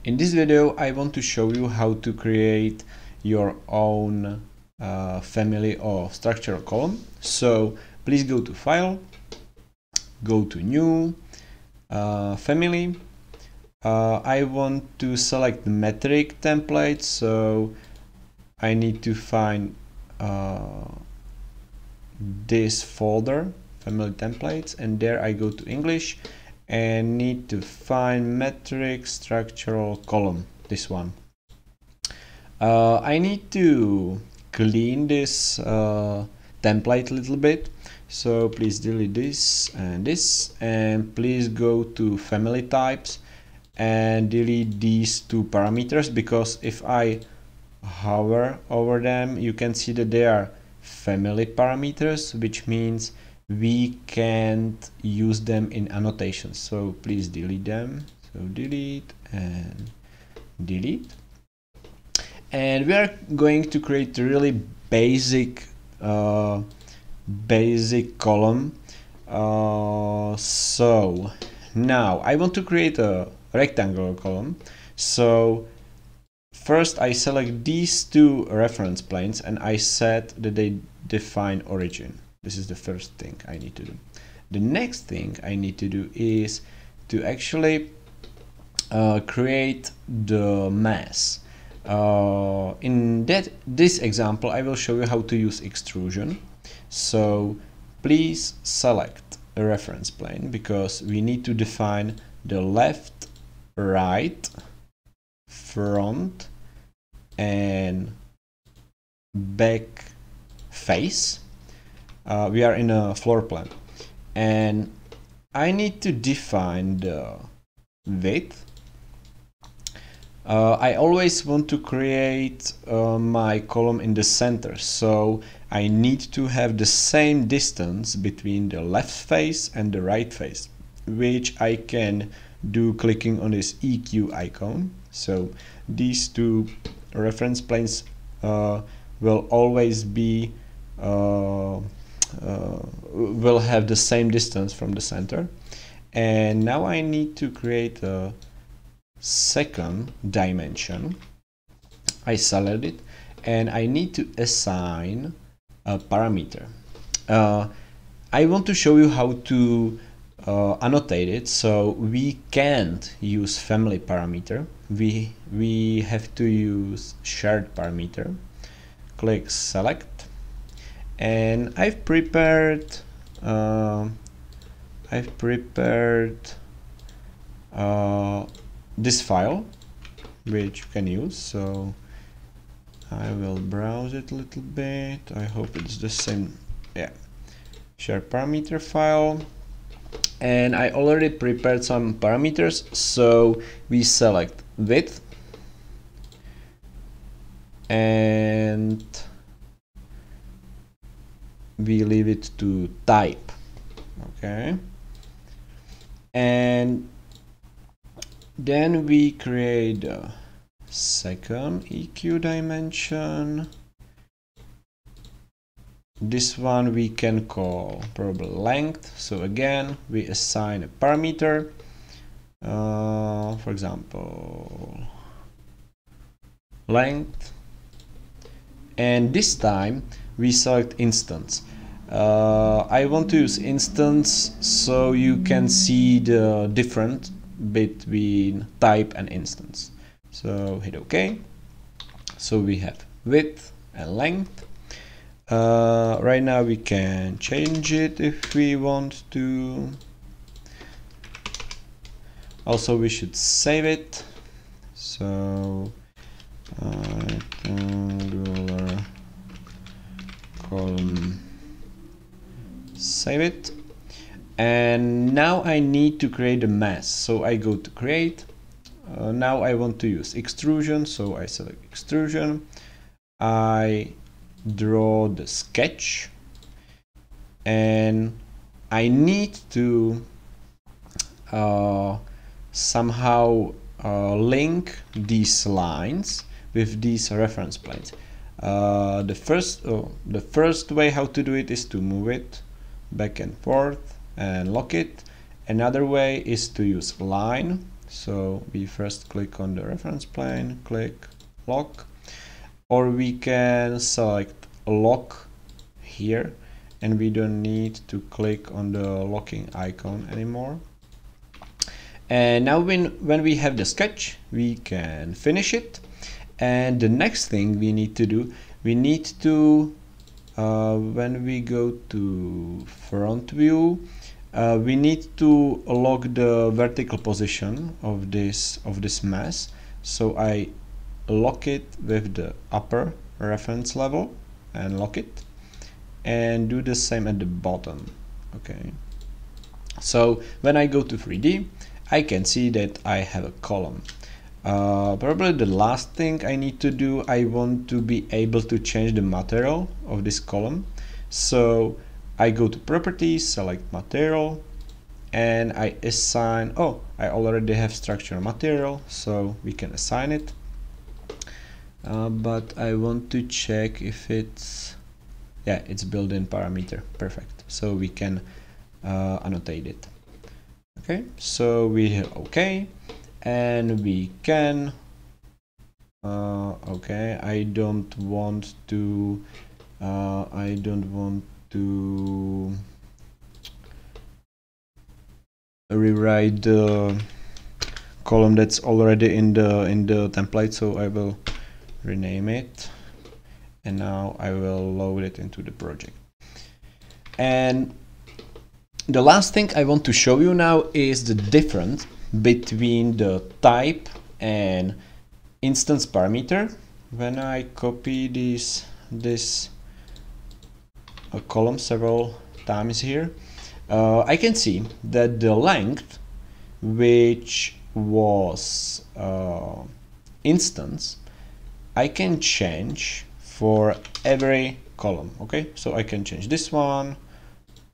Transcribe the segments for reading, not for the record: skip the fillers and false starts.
In this video, I want to show you how to create your own family or structural column. So please go to File, go to New, Family. I want to select the metric template, so I need to find this folder, Family Templates, and there I go to English and need to find metric structural column, this one. I need to clean this template a little bit, so please delete this, and please go to family types and delete these two parameters, because if I hover over them, you can see that they are family parameters, which means we can't use them in annotations. So please delete them. So delete and delete. And we are going to create a really basic column. So now I want to create a rectangular column. So first I select these two reference planes and I set that they define origin. This is the first thing I need to do. The next thing I need to do is to actually create the mass. In this example, I will show you how to use extrusion. So please select a reference plane, because we need to define the left, right, front, and back face. We are in a floor plan, and I need to define the width. I always want to create my column in the center, so I need to have the same distance between the left face and the right face, which I can do clicking on this EQ icon. So these two reference planes will always be will have the same distance from the center. And now I need to create a second dimension. I select it and I need to assign a parameter. I want to show you how to annotate it. So we can't use family parameter. We have to use shared parameter. Click select. And I've prepared this file, which you can use. So I will browse it a little bit. I hope it's the same. Yeah, share parameter file. And I already prepared some parameters. So we select width and we leave it to type. Okay, and then we create a second EQ dimension. This one we can call probably length. So again, we assign a parameter, for example length, and this time we select instance. I want to use instance so you can see the difference between type and instance. So hit OK. So we have width and length. Right now we can change it if we want to. Also we should save it. So rectangular column, save it. And now I need to create a mass, so I go to create. Now I want to use extrusion, so I select extrusion. I draw the sketch, and I need to somehow link these lines with these reference planes. The first way how to do it is to move it back and forth and lock it. Another way is to use line. So we first click on the reference plane, click lock, or we can select lock here, and we don't need to click on the locking icon anymore. And now when we have the sketch, we can finish it. And the next thing we need to do, we need to when we go to front view, we need to lock the vertical position of this mesh. So I lock it with the upper reference level and lock it, and do the same at the bottom. Okay, so when I go to 3D, I can see that I have a column. Probably the last thing I need to do, I want to be able to change the material of this column. So I go to properties, select material, and I assign, oh, I already have structural material, so we can assign it. But I want to check if it's, yeah, it's built-in parameter. Perfect. So we can annotate it. Okay, so we hit OK, and we can okay, I don't want to rewrite the column that's already in the template, so I will rename it, and now I will load it into the project. And the last thing I want to show you now is the difference between the type and instance parameter. When I copy this column several times here, I can see that the length, which was instance, I can change for every column. Okay, so I can change this one,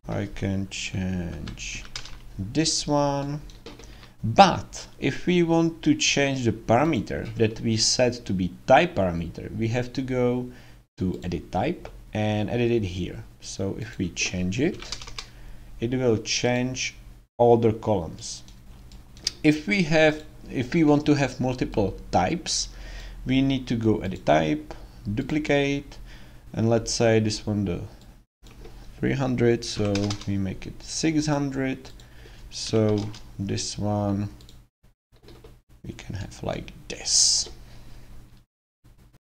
I can change this one, but if we want to change the parameter that we set to be type parameter, we have to go to edit type and edit it here. So if we change it, it will change all the columns. If we want to have multiple types, we need to go edit type, duplicate, and let's say this one the 300, so we make it 600. So this one we can have like this.